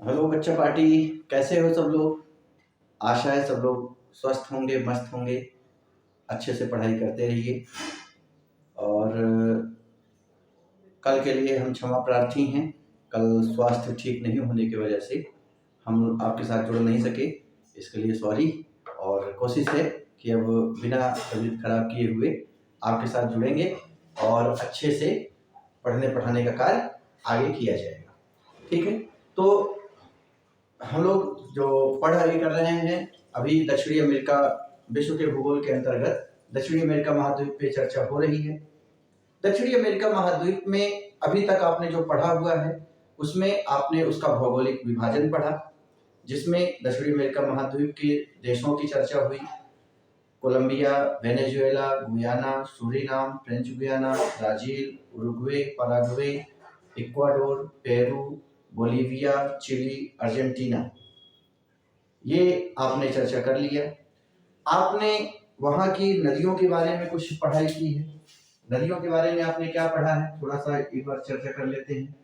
Hello बच्चा party, कैसे हो सब लोग। आशा है सब लोग स्वस्थ होंगे, मस्त होंगे, अच्छे से पढ़ाई करते रहिए। और कल के लिए हम क्षमा प्रार्थी हैं। कल स्वास्थ्य ठीक नहीं होने की वजह से हम आपके साथ जुड़ नहीं सके, इसके लिए सॉरी। और कोशिश है कि अब बिना तबीयत खराब किए हुए आपके साथ जुड़ेंगे और अच्छे से पढ़ने पढ़ाने का कार्य आगे किया जाएगा। ठीक है, तो हम लोग जो पढ़ाई कर रहे हैं अभी दक्षिणी अमेरिका विश्व के भूगोल के अंतर्गत दक्षिणी अमेरिका महाद्वीप पे चर्चा हो रही है। दक्षिणी अमेरिका महाद्वीप में अभी तक आपने जो पढ़ा हुआ है उसमें आपने उसका भौगोलिक विभाजन पढ़ा, जिसमें दक्षिणी अमेरिका महाद्वीप के देशों की चर्चा हुई। Colombia, Venezuela, Guyana, Suriname, French Guiana, Brazil, Uruguay, Paraguay, Ecuador, Peru, Bolivia, Chile, Argentina, ये आपने चर्चा कर लिया। आपने वहां की नदियों के बारे में कुछ पढ़ाई की है। नदियों के बारे में आपने क्या पढ़ा है, थोड़ा सा एक बार चर्चा कर लेते हैं।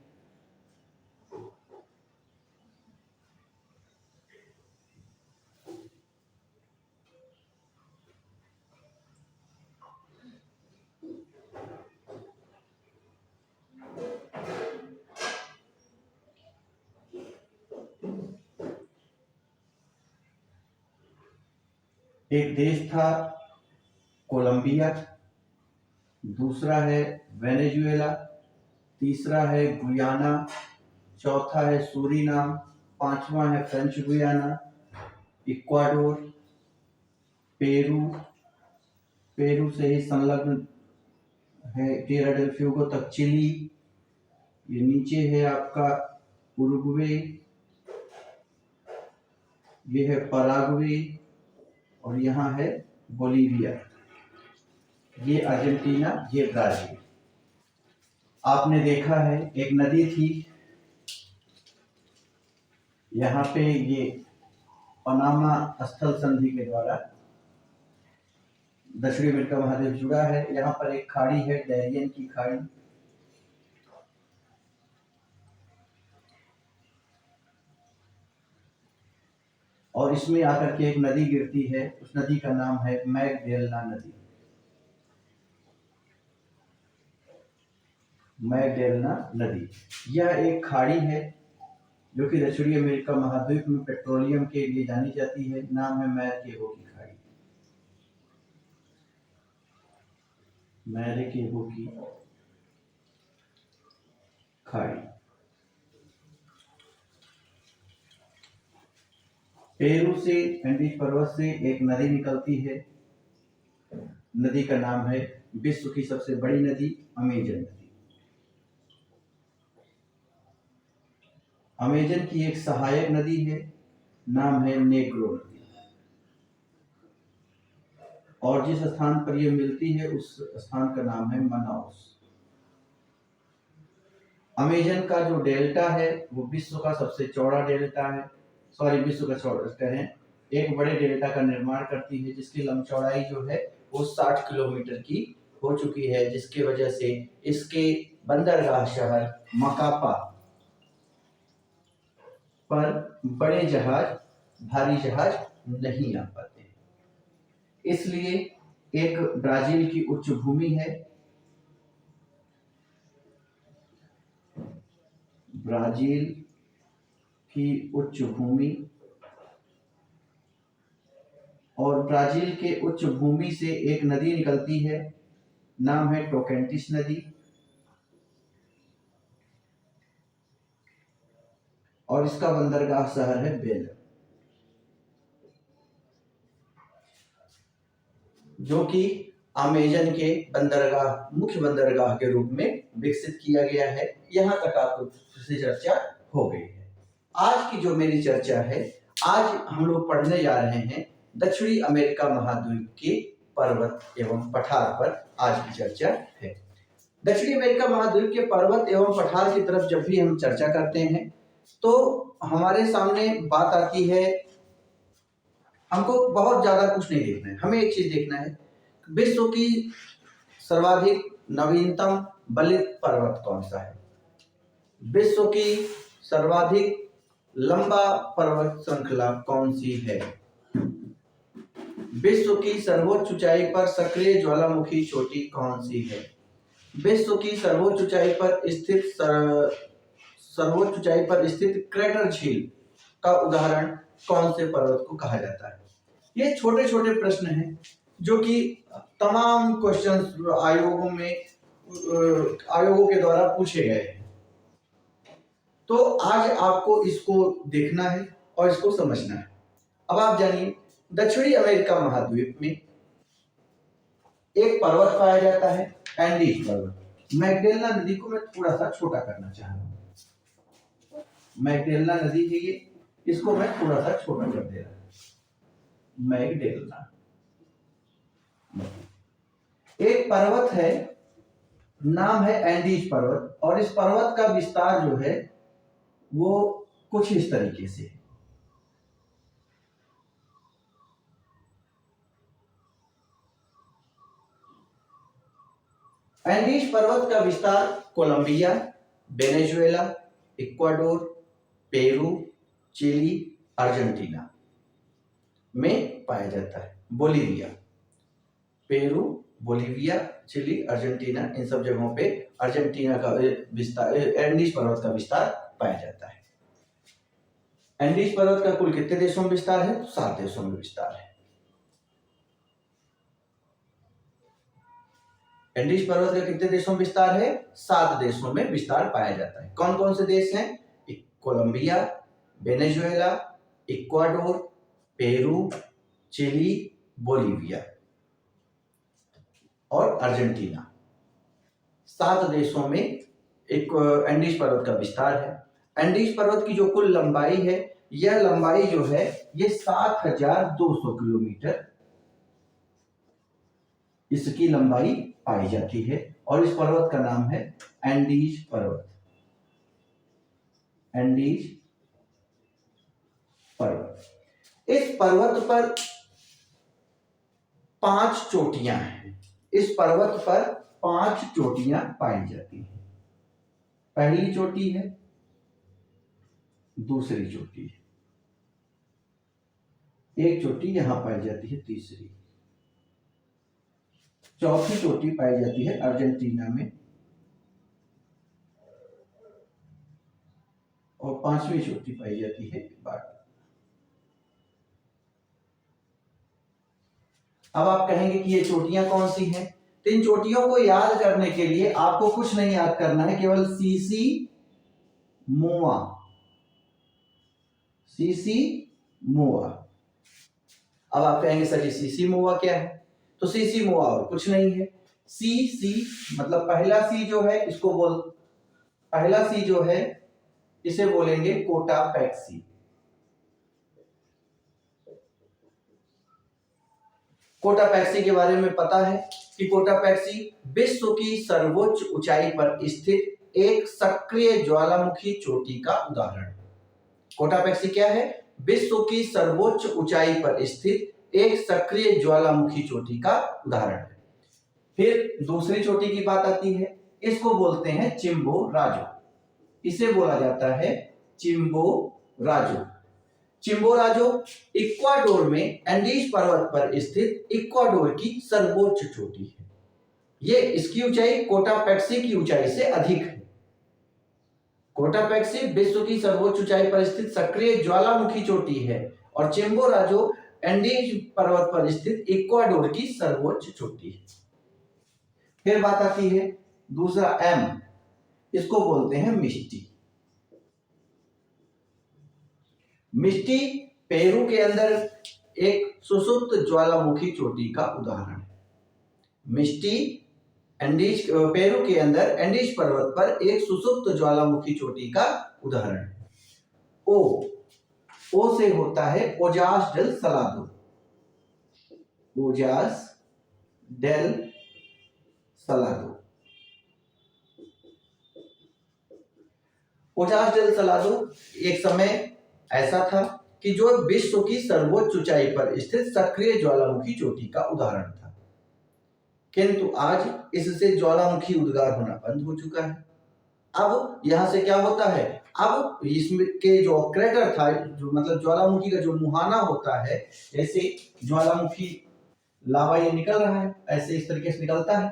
एक देश था कोलंबिया, दूसरा है वेनेजुएला, तीसरा है गुयाना, चौथा है सूरीनाम, पांचवा है French Guiana, Ecuador, Peru, Peru से ही संलग्न है टिएरा डेल फ्यूगो तक चिली, ये नीचे है आपका उरुग्वे, ये है पराग्वे, और यहाँ है बोलीविया, ये अर्जेंटीना, ये ब्राजील। आपने देखा है एक नदी थी यहाँ पे, ये पनामा स्थल संधि के द्वारा दक्षिणी अमेरिका महाद्वीप जुड़ा है। यहाँ पर एक खाड़ी है, डैरियन की खाड़ी, और इसमें आकर के एक नदी गिरती है, उस नदी का नाम है मैगडेलना नदी। मैगडेलना नदी यह एक खाड़ी है जो कि दक्षिणी अमेरिका महाद्वीप में पेट्रोलियम के लिए जानी जाती है। नाम है मैरकेबो की खाड़ी, मैरकेबो की खाड़ी। पेरू से एंडीज पर्वत से एक नदी निकलती है, नदी का नाम है विश्व की सबसे बड़ी नदी अमेजन नदी। अमेजन की एक सहायक नदी है, नाम है नेग्रो नदी, और जिस स्थान पर यह मिलती है उस स्थान का नाम है मनाउस। अमेजन का जो डेल्टा है वो विश्व का सबसे चौड़ा डेल्टा है, विश्व का चौड़ा कहें, एक बड़े डेल्टा का निर्माण करती है, जिसकी लंब चौड़ाई जो है वो 60 किलोमीटर की हो चुकी है, जिसकी वजह से इसके बंदरगाह शहर मकापा पर बड़े जहाज, भारी जहाज नहीं आ पाते। इसलिए एक ब्राजील की उच्च भूमि है, ब्राजील की उच्च भूमि, और ब्राजील के उच्च भूमि से एक नदी निकलती है, नाम है टोकेंटिस नदी, और इसका बंदरगाह शहर है बेलम, जो कि अमेजन के बंदरगाह, मुख्य बंदरगाह के रूप में विकसित किया गया है। यहां तक आपको से चर्चा हो गई है। आज की जो मेरी चर्चा है, आज हम लोग पढ़ने जा रहे हैं दक्षिणी अमेरिका महाद्वीप के पर्वत एवं पठार पर आज की चर्चा है। दक्षिणी अमेरिका महाद्वीप के पर्वत एवं पठार की तरफ जब भी हम चर्चा करते हैं तो हमारे सामने बात आती है, हमको बहुत ज्यादा कुछ नहीं देखना है, हमें एक चीज देखना है, विश्व की सर्वाधिक नवीनतम बलित पर्वत कौन सा है। विश्व की सर्वाधिक लंबा पर्वत श्रृंखला कौन सी है? विश्व की सर्वोच्च ऊंचाई पर सक्रिय ज्वालामुखी चोटी कौन सी है? विश्व की सर्वोच्च ऊंचाई पर स्थित क्रेटर झील का उदाहरण कौन से पर्वत को कहा जाता है? ये छोटे छोटे प्रश्न हैं जो कि तमाम क्वेश्चंस आयोगों के द्वारा पूछे गए हैं। तो आज आपको इसको देखना है और इसको समझना है। अब आप जानिए, दक्षिणी अमेरिका महाद्वीप में एक पर्वत पाया जाता है, एंडीज पर्वत। मैगडेलना नदी को मैं थोड़ा सा छोटा करना चाह रहा हूं। मैगडेलना नदी है ये, इसको मैं थोड़ा सा छोटा कर दे रहा हूं। मैगडेलना एक पर्वत है, नाम है एंडीज पर्वत, और इस पर्वत का विस्तार जो है वो कुछ इस तरीके से है। एंडीज पर्वत का विस्तार Colombia, Venezuela, Ecuador, Peru, Chile, Argentina में पाया जाता है। Bolivia, Peru, Bolivia, Chile, Argentina, इन सब जगहों पे अर्जेंटीना का विस्तार, एंडीज पर्वत का विस्तार पाया जाता है। एंडीज पर्वत का कुल कितने देशों में विस्तार है? 7 देशों में विस्तार है। एंडीज पर्वत का कितने देशों में विस्तार है? 7 देशों में विस्तार पाया जाता है। कौन कौन से देश हैं? Colombia, Venezuela, Ecuador, Peru, Chile, Bolivia और अर्जेंटीना। 7 देशों में एक एंडीज पर्वत का विस्तार है। एंडीज पर्वत की जो कुल लंबाई है, यह लंबाई जो है ये 7200 किलोमीटर इसकी लंबाई पाई जाती है, और इस पर्वत का नाम है एंडीज पर्वत। एंडीज पर्वत। इस पर्वत पर 5 चोटियां हैं। इस पर्वत पर 5 चोटियां पाई जाती हैं। पहली चोटी है, दूसरी चोटी है, एक चोटी यहां पाई जाती है, तीसरी, चौथी चोटी पाई जाती है अर्जेंटीना में, और 5वीं चोटी पाई जाती है बाली। अब आप कहेंगे कि ये चोटियां कौन सी हैं? तो इन चोटियों को याद करने के लिए आपको कुछ नहीं याद करना है, केवल सीसी मोआ, सीसी मोआ। अब आप कहेंगे सर जी सीसी मोआ क्या है? तो सीसी मोआ और कुछ नहीं है। सी मतलब पहला सी जो है इसको पहला सी जो है इसे बोलेंगे कोटापैक्सी। कोटापैक्सी के बारे में पता है कि कोटापैक्सी विश्व की सर्वोच्च ऊंचाई पर स्थित एक सक्रिय ज्वालामुखी चोटी का उदाहरण है। कोटापैक्सी क्या है? विश्व की सर्वोच्च ऊंचाई पर स्थित एक सक्रिय ज्वालामुखी चोटी का उदाहरण है। फिर दूसरी चोटी की बात आती है, इसको बोलते हैं चिम्बोराजो। इसे बोला जाता है चिम्बोराजो। चिम्बोराजो इक्वाडोर में एंडीज पर्वत पर स्थित इक्वाडोर की सर्वोच्च चोटी है। ये इसकी ऊंचाई कोटापैक्सी की ऊंचाई से अधिक है। कोटापैक्सी विश्व की सर्वोच्च ऊंचाई पर स्थित सक्रिय ज्वालामुखी चोटी है, और चिम्बोराजो एंडीज पर्वत पर स्थित इक्वाडोर की सर्वोच्च चोटी है। फिर बात आती है दूसरा एम, इसको बोलते हैं मिस्टी। मिस्टी पेरू के अंदर एक सुसुप्त ज्वालामुखी चोटी का उदाहरण है। मिस्टी पेरू के अंदर एंडीज पर्वत पर एक सुसुप्त ज्वालामुखी चोटी का उदाहरण है। ओ से होता है Ojos del Salado. Ojos del Salado. Ojos del Salado एक समय ऐसा था कि जो विश्व की सर्वोच्च ऊंचाई पर स्थित सक्रिय ज्वालामुखी चोटी का उदाहरण था, किंतु आज इससे ज्वालामुखी उद्गार होना बंद हो चुका है। अब यहाँ से क्या होता है, अब इसमें के जो क्रेटर था, जो मतलब ज्वालामुखी का जो मुहाना होता है, जैसे ज्वालामुखी लावा ये निकल रहा है, ऐसे इस तरीके से निकलता है,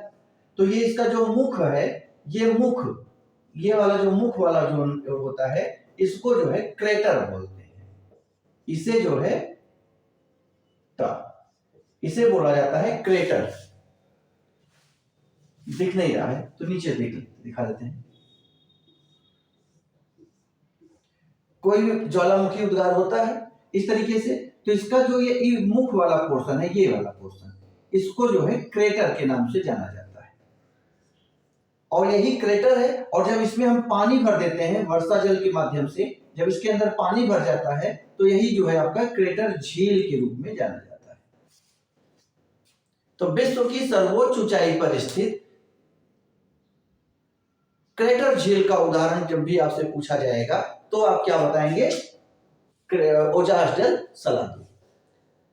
तो ये इसका जो मुख है, ये मुख, ये वाला जो मुख वाला जो होता है, इसको जो है क्रेटर बोलते हैं। इसे जो है इसे बोला जाता है क्रेटर। दिख नहीं रहा है तो नीचे दिखा देते हैं। कोई भी ज्वालामुखी उद्गार होता है इस तरीके से, तो इसका जो ये मुख वाला पोर्शन है, ये वाला पोर्शन, इसको जो है क्रेटर के नाम से जाना जाता है, और यही क्रेटर है। और जब इसमें हम पानी भर देते हैं वर्षा जल के माध्यम से, जब इसके अंदर पानी भर जाता है, तो यही जो है आपका क्रेटर झील के रूप में जाना जाता है। तो विश्व की सर्वोच्च ऊंचाई पर स्थित क्रेटर झील का उदाहरण जब भी आपसे पूछा जाएगा तो आप क्या बताएंगे, ओजास डेल सलादो।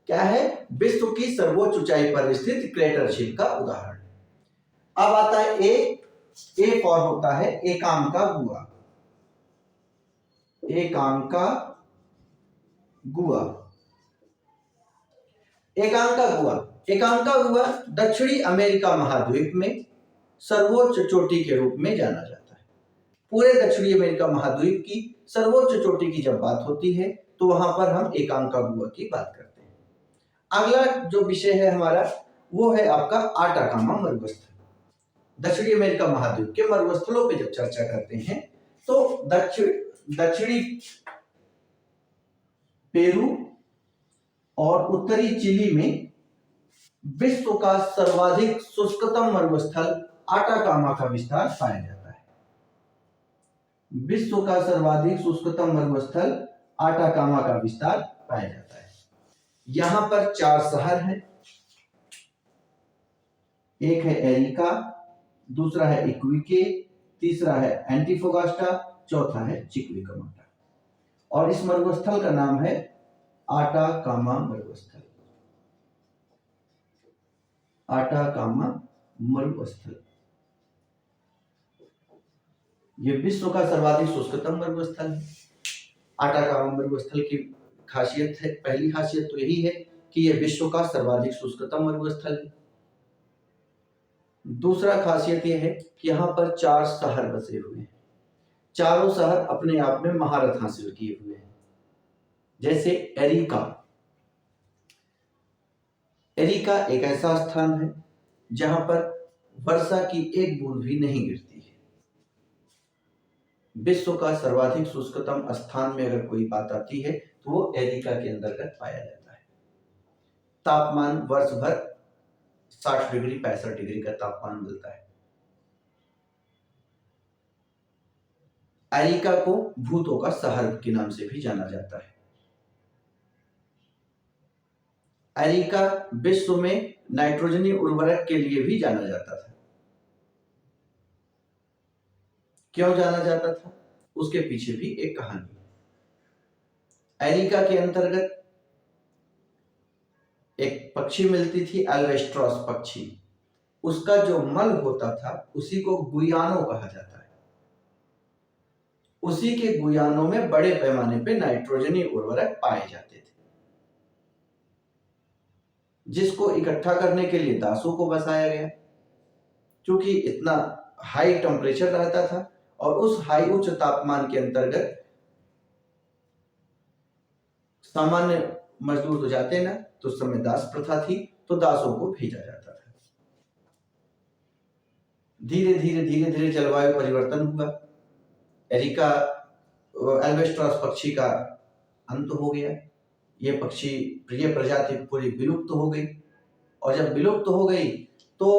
क्या है, विश्व की सर्वोच्च ऊंचाई पर स्थित क्रेटर झील का उदाहरण। अब आता है एक और होता है एकांका गुहा। एकांका गुहा, एकांका गुहा, एकांका गुहा दक्षिणी अमेरिका महाद्वीप में सर्वोच्च चोटी के रूप में जाना जाता है। पूरे दक्षिणी अमेरिका महाद्वीप की सर्वोच्च चोटी की जब बात होती है तो वहां पर हम एकांका गुहा की बात करते हैं। अगला जो विषय है हमारा वो है आपका आटाकामा मरुस्थल। दक्षिणी अमेरिका महाद्वीप के मरुस्थलों पे जब चर्चा करते हैं तो दक्षिणी पेरू और उत्तरी चिली में विश्व का सर्वाधिक शुष्कतम मरुस्थल आटाकामा का विस्तार पाया जाता है। विश्व का सर्वाधिक शुष्कतम मरुस्थल आटाकामा का विस्तार पाया जाता है। यहां पर 4 शहर हैं। एक है एरिका, दूसरा है इक्विके, तीसरा है एंटीफोगास्टा, चौथा है चिक्विकमाटा। और इस मरुस्थल का नाम है आटाकामा मरुस्थल। आटाकामा मरुस्थल ये विश्व का सर्वाधिक शुष्कतम मरुस्थल है। आटाकामा मरुस्थल की खासियत है, पहली खासियत तो यही है कि यह विश्व का सर्वाधिक शुष्कतम मरुस्थल है। दूसरा खासियत यह है कि यहाँ पर 4 शहर बसे हुए हैं। चारों शहर अपने आप में महारत हासिल किए हुए हैं। जैसे एरिका, एरिका एक ऐसा स्थान है जहां पर वर्षा की एक बूंद भी नहीं गिरती है। विश्व का सर्वाधिक शुष्कतम स्थान में अगर कोई बात आती है तो वो एरिका के अंतर्गत पाया जाता है। तापमान वर्ष भर 60 डिग्री 65 डिग्री का तापमान मिलता है। एरिका को भूतों का शहर के नाम से भी जाना जाता है। एरिका विश्व में नाइट्रोजनी उर्वरक के लिए भी जाना जाता था। क्यों जाना जाता था, उसके पीछे भी एक कहानी है। एरिका के अंतर्गत एक पक्षी मिलती थी, एल्वेस्ट्रॉस पक्षी। उसका जो मल होता था उसी को गुयानो कहा जाता है। उसी के गुयानों में बड़े पैमाने पे नाइट्रोजनी उर्वरक पाए जाते थे, जिसको इकट्ठा करने के लिए दासों को बसाया गया। क्योंकि इतना हाई टेम्परेचर रहता था और उस हाई उच्च तापमान के अंतर्गत सामान्य मजदूर तो जाते ना, तो उस समय दास प्रथा थी, तो दासों को भेजा जाता था। धीरे धीरे जलवायु परिवर्तन हुआ। एरिका एल्वेस्ट्रॉस पक्षी का अंत हो गया। ये पक्षी, ये प्रजाति पूरी विलुप्त हो गई। और जब विलुप्त हो गई तो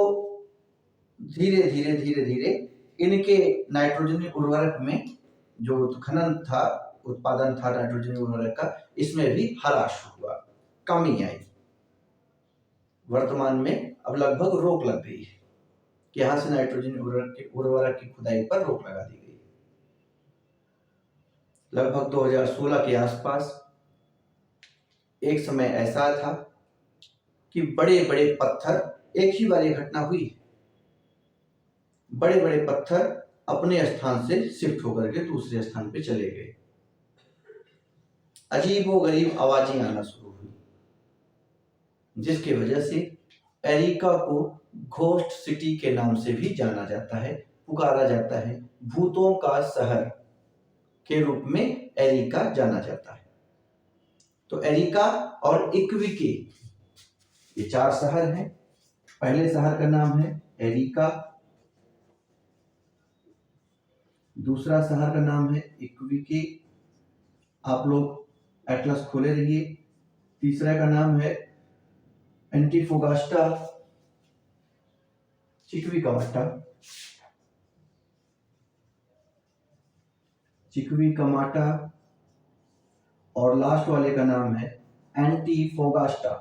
धीरे धीरे इनके नाइट्रोजनी उर्वरक में जो खनन था, उत्पादन था नाइट्रोजनी उर्वरक का, इसमें भी ह्रास हुआ, कमी आई। वर्तमान में अब लगभग रोक लग गई है कि यहां से नाइट्रोजनी उर्वरक की खुदाई पर रोक लगा दी गई। लगभग 2016 के आसपास एक समय ऐसा था कि बड़े पत्थर, एक ही बार ये घटना हुई, बड़े पत्थर अपने स्थान से शिफ्ट होकर के दूसरे स्थान पे चले गए। अजीब व गरीब आवाजें आना शुरू हुई, जिसकी वजह से एरिका को घोस्ट सिटी के नाम से भी जाना जाता है, पुकारा जाता है। भूतों का शहर के रूप में एरिका जाना जाता है। तो एरिका और इक्विके ये 4 शहर हैं। पहले शहर का नाम है एरिका, दूसरा शहर का नाम है इक्विके, आप लोग एटलस खोले रहिए। तीसरा का नाम है एंटीफोगास्टा चिक्विकामाटा, चिक्विकामाटा, और लास्ट वाले का नाम है एंटीफोगास्टा,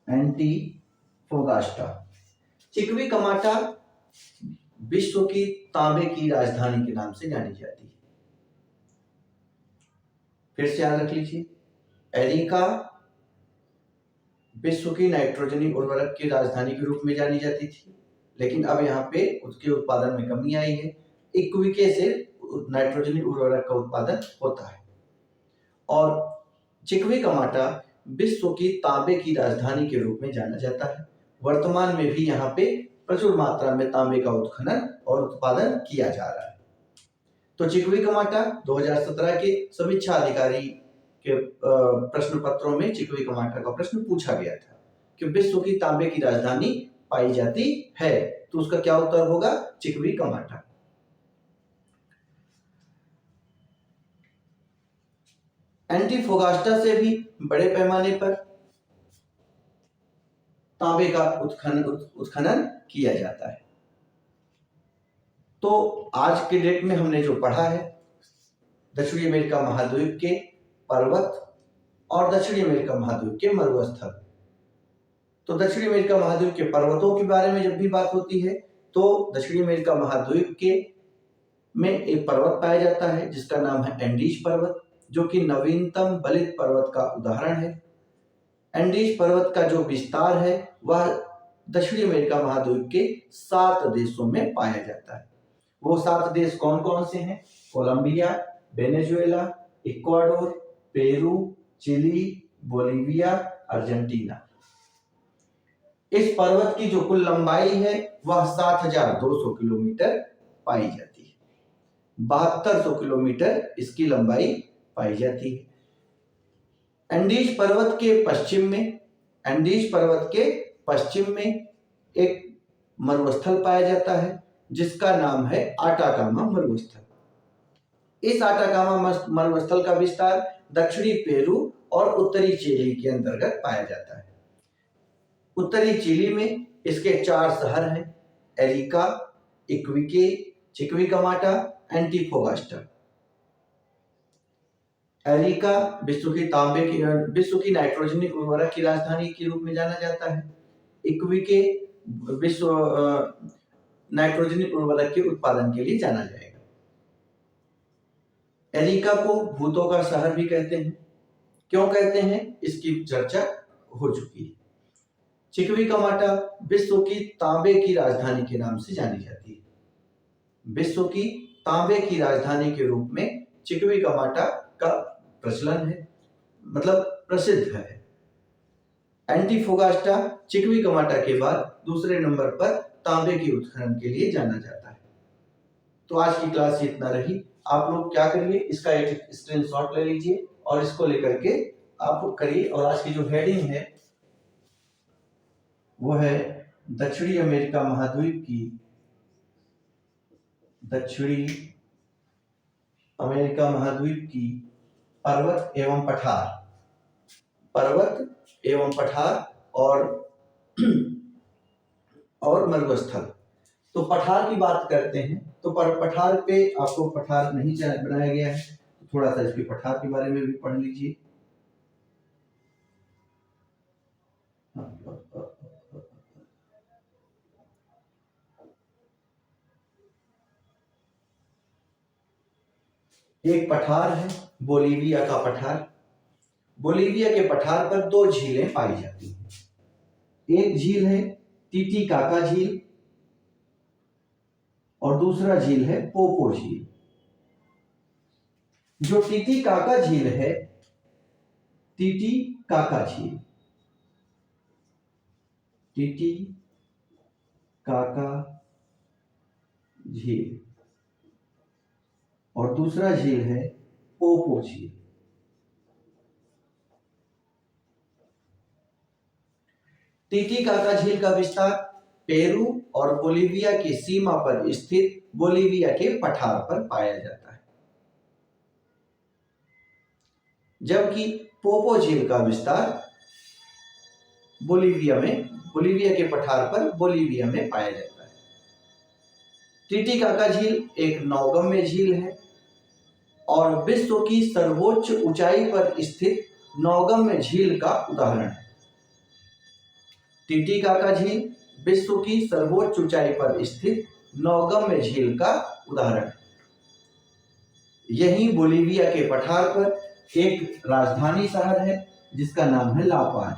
एंटीफोगास्टा। चिक्विकामाटा विश्व की तांबे की राजधानी के नाम से जानी जाती है। फिर से याद रख लीजिए, एरिका विश्व की नाइट्रोजनी उर्वरक की राजधानी के रूप में जानी जाती थी, लेकिन अब यहाँ पे उसके उत्पादन में कमी आई है। इक्विके से नाइट्रोजनी उर्वरक का उत्पादन होता है। और चिक्विकामाटा विश्व की तांबे की राजधानी के रूप में जाना जाता है। वर्तमान में भी यहाँ पे प्रचुर मात्रा में तांबे का उत्खनन और उत्पादन किया जा रहा है। तो चिक्विकामाटा 2017 के समीक्षा अधिकारी के प्रश्न पत्रों में चिक्विकामाटा का प्रश्न पूछा गया था कि विश्व की तांबे की राजधानी पाई जाती है, तो उसका क्या उत्तर होगा? चिक्विकामाटा। एंटीफोगास्टा से भी बड़े पैमाने पर तांबे का उत्खनन किया जाता है। तो आज के डेट में हमने जो पढ़ा है, दक्षिणी अमेरिका महाद्वीप के पर्वत और दक्षिणी अमेरिका महाद्वीप के मरुस्थल। तो दक्षिणी अमेरिका महाद्वीप के पर्वतों के बारे में जब भी बात होती है तो दक्षिणी अमेरिका महाद्वीप के में एक पर्वत पाया जाता है जिसका नाम है एंडीज पर्वत, जो कि नवीनतम बलित पर्वत का उदाहरण है। एंडीज पर्वत का जो विस्तार है वह दक्षिणी अमेरिका महाद्वीप के 7 देशों में पाया जाता है। वो 7 देश कौन कौन से हैं? Colombia, Venezuela, Ecuador, Peru, Chile, Bolivia, Argentina. इस पर्वत की जो कुल लंबाई है वह 7,200 किलोमीटर पाई जाती है। 7200 किलोमीटर इसकी लंबाई पाई जाती है। एंडीज पर्वत के पश्चिम में एक मरुस्थल पाया जाता है जिसका नाम है आटाकामा मरुस्थल। इस आटाकामा मरुस्थल का विस्तार दक्षिणी पेरू और उत्तरी चिली के अंतर्गत पाया जाता है। उत्तरी चिली में इसके 4 शहर हैं, एरिका, इक्विके, चिक्विकामाटा, एंटीफोगास्टा। एरिका विश्व की नाइट्रोजनी उर्वरक की राजधानी के रूप में जाना जाता है। इक्विके विश्व नाइट्रोजनी उर्वरक के उत्पादन के लिए जाना जाएगा। एरिका को भूतों का शहर भी कहते हैं। क्यों कहते हैं, इसकी चर्चा हो चुकी है। चिक्विकामाटा विश्व की तांबे की राजधानी के नाम से जानी जाती है। विश्व की तांबे की राजधानी के रूप में चिक्विकामाटा का प्रचलन है, मतलब प्रसिद्ध है। एंटीफोगास्टा चिक्विकामाटा के बाद दूसरे नंबर पर तांबे के उत्खनन के लिए जाना जाता है। तो आज की क्लास इतना रही। आप लोग क्या करिए, इसका एक स्क्रीनशॉट ले लीजिए और इसको लेकर के आप करिए। और आज की जो हेडिंग है वो है दक्षिणी अमेरिका महाद्वीप की पर्वत एवं पठार और मरुस्थल। तो पठार की बात करते हैं तो पठार पे आपको पठार नहीं बनाया गया है, तो थोड़ा सा इसके पठार के बारे में भी पढ़ लीजिए। एक पठार है बोलीविया का पठार। बोलीविया के पठार पर 2 झीलें पाई जाती हैं। एक झील है टीटीकाका झील और दूसरा झील है पोपो झील। जो टीटीकाका झील है, टीटीकाका झील, टीटीकाका झील, और दूसरा झील है पोपो झील। टीटीकाका झील का विस्तार पेरू और बोलीविया की सीमा पर स्थित बोलीविया के पठार पर पाया जाता है, जबकि पोपो झील का विस्तार बोलीविया के पठार पर बोलीविया में पाया जाता है। टीटीकाका झील एक नौगम्य झील है और विश्व की सर्वोच्च ऊंचाई पर स्थित नौगम्य झील का उदाहरण है। टीटीकाका झील विश्व की सर्वोच्च ऊंचाई पर स्थित नौगम्य झील का उदाहरण है। यही बोलीविया के पठार पर एक राजधानी शहर है जिसका नाम है ला पाज,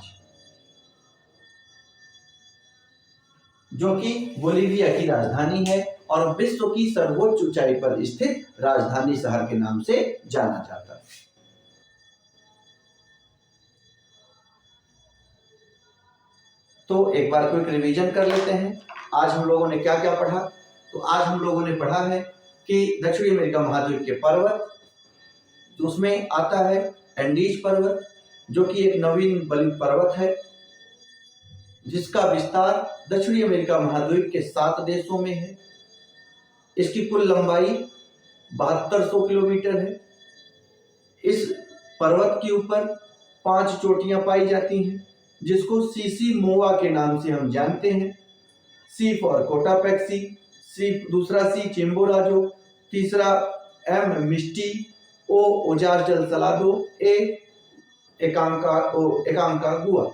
जो कि बोलीविया की राजधानी है और विश्व की सर्वोच्च ऊंचाई पर स्थित राजधानी शहर के नाम से जाना जाता है। तो एक बार क्विक रिवीजन कर लेते हैं। आज हम लोगों ने क्या क्या पढ़ा? तो आज हम लोगों ने पढ़ा है कि दक्षिणी अमेरिका महाद्वीप के पर्वत, तो उसमें आता है एंडीज पर्वत, जो कि एक नवीन बलित पर्वत है जिसका विस्तार दक्षिणी अमेरिका महाद्वीप के 7 देशों में है। इसकी कुल लंबाई 7200 किलोमीटर है। इस पर्वत के ऊपर 5 चोटियां पाई जाती हैं जिसको सीसी मोआ के नाम से हम जानते हैं। सी फॉर कोटापेक्सी, दूसरा सी चिम्बोराजो, तीसरा एम मिस्टी, ओ ओजार जल सलादो, ए एकांकागुआ।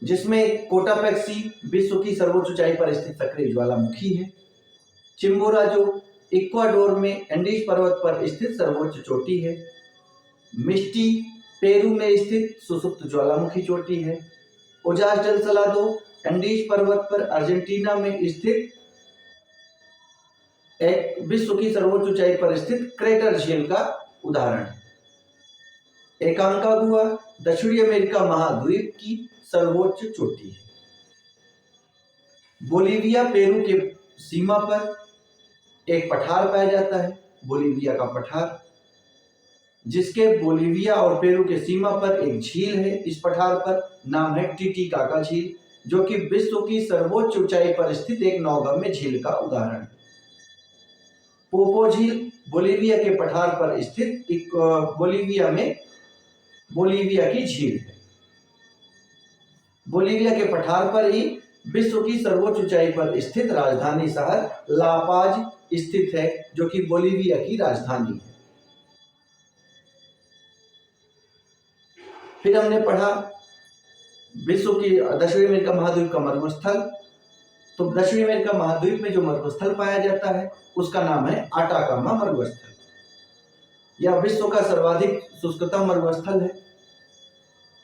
जिसमें कोटापेक्सी विश्व की सर्वोच्च ऊंचाई पर स्थित सक्रिय ज्वालामुखी है। चिम्बोराजो इक्वाडोर में एंडीज पर्वत पर स्थित सर्वोच्च चोटी है। मिस्टी पेरू में स्थित सुसुप्त ज्वालामुखी चोटी है। ओजार जल सलादो एंडीज पर्वत पर अर्जेंटीना में स्थित एक विश्व की सर्वोच्च ऊंचाई पर स्थित क्रेटर झील का उदाहरण है। एकांकागुआ दक्षिणी अमेरिका महाद्वीप की सर्वोच्च चोटी है। बोलीविया पेरू के सीमा पर एक पठार पाया जाता है, बोलीविया का पठार, जिसके बोलीविया और पेरू के सीमा पर एक झील है। इस पठार पर नाम है टीटीकाका झील, जो कि विश्व की सर्वोच्च ऊंचाई पर स्थित एक नौगम्य झील का उदाहरण है। पोपो झील बोलीविया के पठार पर स्थित एक बोलीविया की झील है। बोलीविया के पठार पर ही विश्व की सर्वोच्च ऊंचाई पर स्थित राजधानी शहर ला पाज स्थित है, जो कि बोलीविया की राजधानी है। फिर हमने पढ़ा विश्व की दक्षिणी अमेरिका महाद्वीप का मरुस्थल। तो दक्षिणी अमेरिका महाद्वीप में जो मरुस्थल पाया जाता है उसका नाम है आटाकामा मरुस्थल। यह विश्व का सर्वाधिक शुष्कतम मरुस्थल है।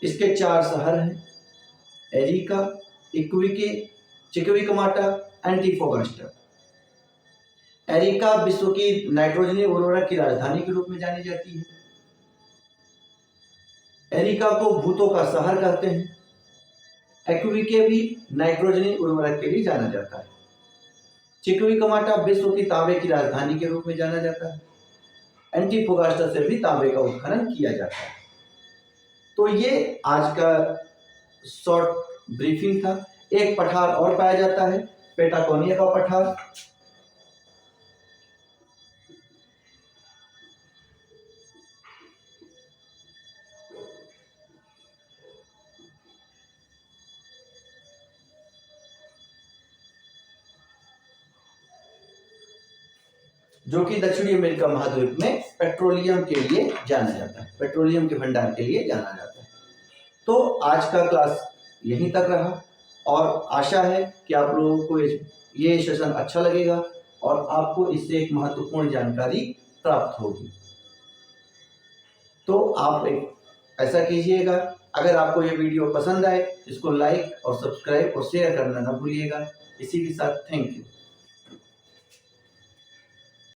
इसके 4 शहर हैं, एरिका, इक्विके, चिक्विकमाटा, एंटीफोगास्टा। एरिका विश्व की नाइट्रोजनी उर्वरक की राजधानी के रूप में जानी जाती है। एरिका को भूतों का शहर कहते हैं। इक्विके भी नाइट्रोजनी उर्वरक के लिए जाना जाता है। चिक्विकमाटा विश्व की तांबे की राजधानी के रूप में जाना जाता है। एंटीफोगास्टा से भी तांबे का उत्खनन किया जाता है। तो ये आज का शॉर्ट ब्रीफिंग था। एक पठार और पाया जाता है, पेटागोनिया का पठार। जो कि दक्षिणी अमेरिका महाद्वीप में पेट्रोलियम के लिए जाना जाता है, पेट्रोलियम के भंडार के लिए जाना जाता है। तो आज का क्लास यहीं तक रहा और आशा है कि आप लोगों को ये सेशन अच्छा लगेगा और आपको इससे एक महत्वपूर्ण जानकारी प्राप्त होगी। तो आप ऐसा कीजिएगा, अगर आपको ये वीडियो पसंद आए, इसको लाइक और सब्सक्राइब और शेयर करना ना भूलिएगा। इसी के साथ थैंक यू।